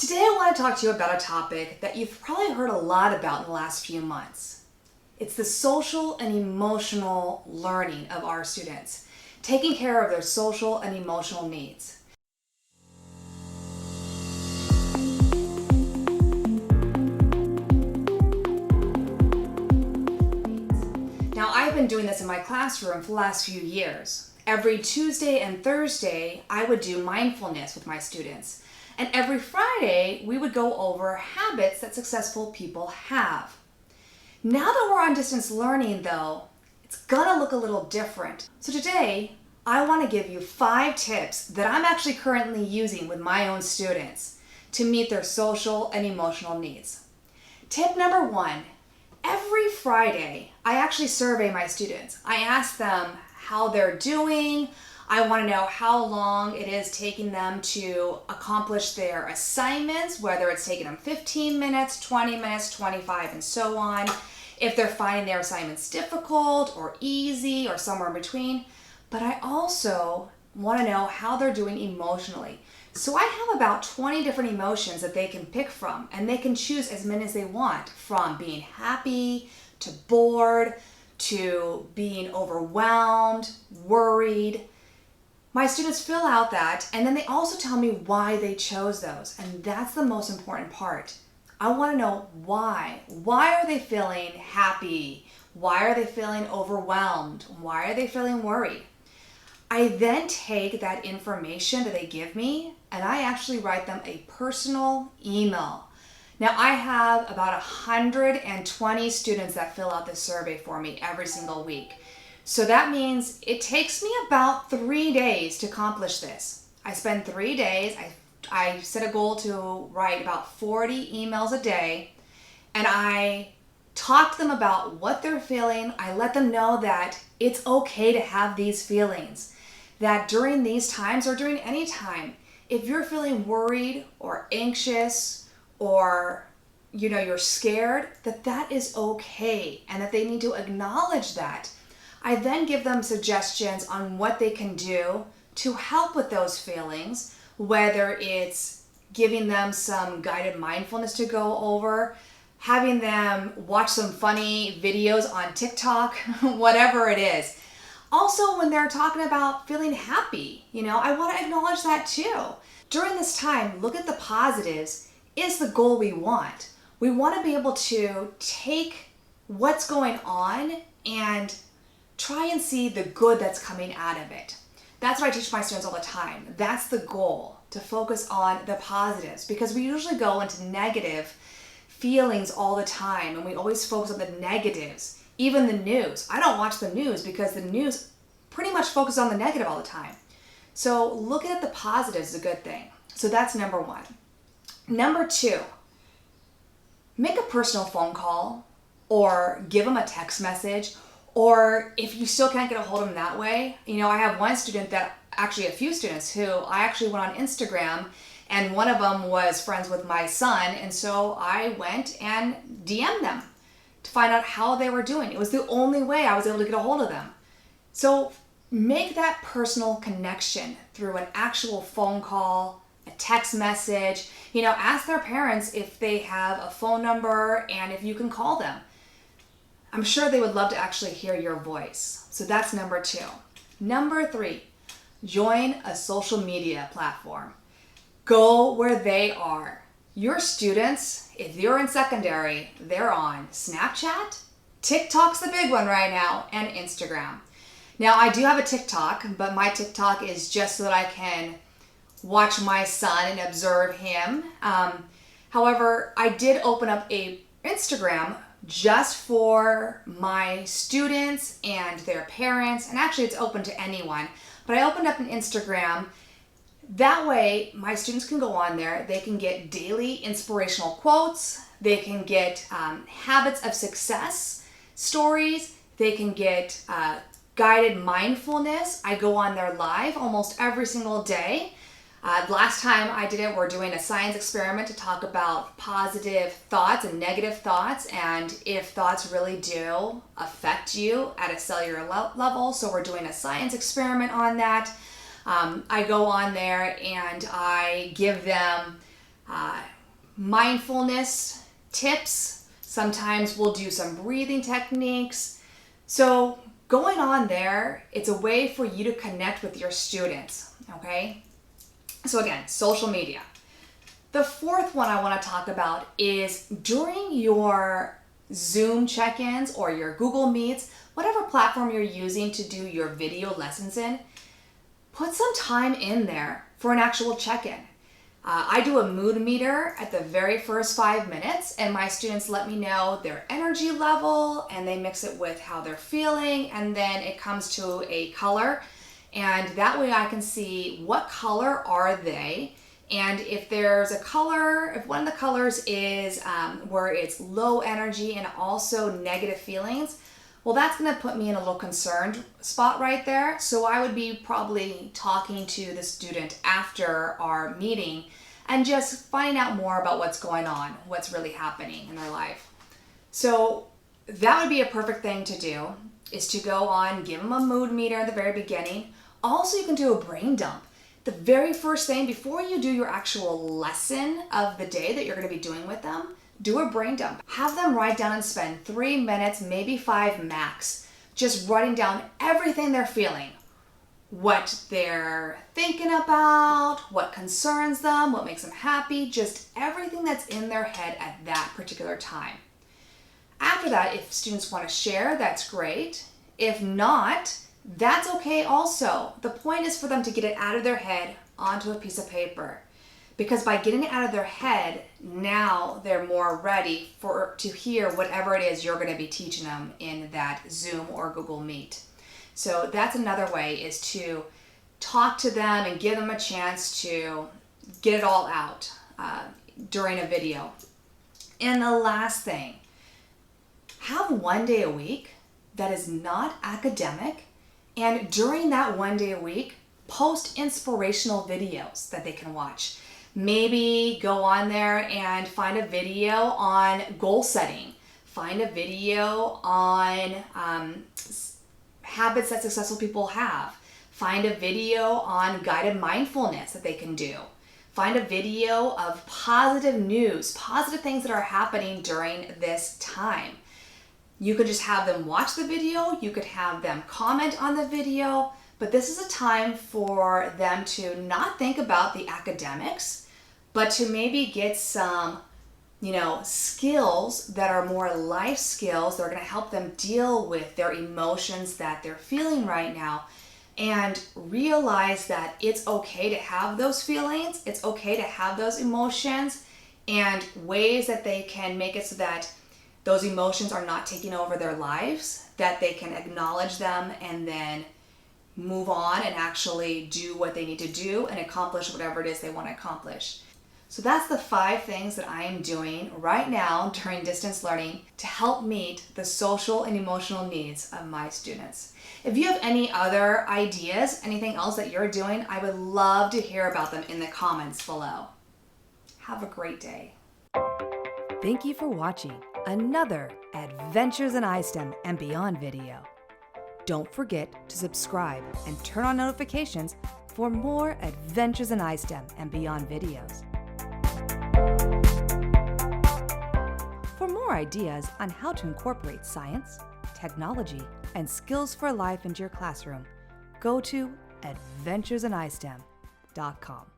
Today I want to talk to you about a topic that you've probably heard a lot about in the last few months. It's the social and emotional learning of our students, taking care of their social and emotional needs. Now, I've been doing this in my classroom for the last few years. Every Tuesday and Thursday, I would do mindfulness with my students. And every Friday, we would go over habits that successful people have. Now that we're on distance learning, though, it's gonna look a little different. So today, I want to give you 5 tips that I'm actually currently using with my own students to meet their social and emotional needs. Tip number 1, every Friday, I actually survey my students. I ask them how they're doing. I want to know how long it is taking them to accomplish their assignments, whether it's taking them 15 minutes, 20 minutes, 25, and so on. If they're finding their assignments difficult or easy or somewhere in between. But I also want to know how they're doing emotionally. So I have about 20 different emotions that they can pick from, and they can choose as many as they want, from being happy to bored to being overwhelmed, worried. My students fill out that, and then they also tell me why they chose those, and that's the most important part. I want to know why. Why are they feeling happy? Why are they feeling overwhelmed? Why are they feeling worried? I then take that information that they give me, and I actually write them a personal email. Now, I have about 120 students that fill out this survey for me every single week. So that means it takes me about 3 days to accomplish this. I spend 3 days, I set a goal to write about 40 emails a day, and I talk to them about what they're feeling. I let them know that it's okay to have these feelings, that during these times or during any time, if you're feeling worried or anxious or you're scared, that is okay, and that they need to acknowledge that. I then give them suggestions on what they can do to help with those feelings, whether it's giving them some guided mindfulness to go over, having them watch some funny videos on TikTok, whatever it is. Also, when they're talking about feeling happy, I want to acknowledge that too. During this time, look at the positives is the goal we want. We want to be able to take what's going on and try and see the good that's coming out of it. That's what I teach my students all the time. That's the goal, to focus on the positives, because we usually go into negative feelings all the time and we always focus on the negatives. Even the news. I don't watch the news because the news pretty much focuses on the negative all the time. So looking at the positives is a good thing. So that's number 1. Number 2, make a personal phone call or give them a text message. Or if you still can't get a hold of them that way, I have one student a few students who I actually went on Instagram, and one of them was friends with my son, and so I went and DM'd them to find out how they were doing. It was the only way I was able to get a hold of them. So make that personal connection through an actual phone call, a text message. Ask their parents if they have a phone number and if you can call them. I'm sure they would love to actually hear your voice. So that's number 2. Number 3, join a social media platform. Go where they are. Your students, if you're in secondary, they're on Snapchat, TikTok's the big one right now, and Instagram. Now, I do have a TikTok, but my TikTok is just so that I can watch my son and observe him. However, I did open up a Instagram just for my students and their parents, and actually it's open to anyone, but I opened up an Instagram. That way my students can go on there, they can get daily inspirational quotes, they can get habits of success stories, they can get guided mindfulness. I go on there live almost every single day. Last time I did it, we're doing a science experiment to talk about positive thoughts and negative thoughts, and if thoughts really do affect you at a cellular level. So we're doing a science experiment on that. I go on there and I give them mindfulness tips. Sometimes we'll do some breathing techniques. So going on there, it's a way for you to connect with your students, okay? So again, social media. The fourth one I want to talk about is during your Zoom check-ins or your Google Meets, whatever platform you're using to do your video lessons in, put some time in there for an actual check-in. I do a mood meter at the very first 5 minutes, and my students let me know their energy level, and they mix it with how they're feeling, and then it comes to a color, and that way I can see what color are they, and if there's a color, if one of the colors is where it's low energy and also negative feelings, well, that's going to put me in a little concerned spot right there. So I would be probably talking to the student after our meeting and just finding out more about what's going on, what's really happening in their life. So that would be a perfect thing to do, is to go on, give them a mood meter at the very beginning. Also, you can do a brain dump. The very first thing, before you do your actual lesson of the day that you're going to be doing with them, do a brain dump. Have them write down and spend 3 minutes, maybe 5 max, just writing down everything they're feeling. What they're thinking about, what concerns them, what makes them happy, just everything that's in their head at that particular time. After that, if students want to share, that's great. If not, that's okay also. The point is for them to get it out of their head onto a piece of paper. Because by getting it out of their head, now they're more ready to hear whatever it is you're going to be teaching them in that Zoom or Google Meet. So that's another way, is to talk to them and give them a chance to get it all out during a video. And the last thing, have one day a week that is not academic, and during that one day a week, post inspirational videos that they can watch. Maybe go on there and find a video on goal setting. Find a video on habits that successful people have. Find a video on guided mindfulness that they can do. Find a video of positive news, positive things that are happening during this time. You could just have them watch the video. You could have them comment on the video. But this is a time for them to not think about the academics, but to maybe get some, skills that are more life skills that are going to help them deal with their emotions that they're feeling right now, and realize that it's okay to have those feelings, it's okay to have those emotions, and ways that they can make it so that those emotions are not taking over their lives, that they can acknowledge them and then move on and actually do what they need to do and accomplish whatever it is they want to accomplish. So that's the 5 things that I am doing right now during distance learning to help meet the social and emotional needs of my students. If you have any other ideas, anything else that you're doing, I would love to hear about them in the comments below. Have a great day. Thank you for watching another Adventures in ISTEM and Beyond video. Don't forget to subscribe and turn on notifications for more Adventures in ISTEM and Beyond videos. For more ideas on how to incorporate science, technology, and skills for life into your classroom, go to adventuresinistem.com.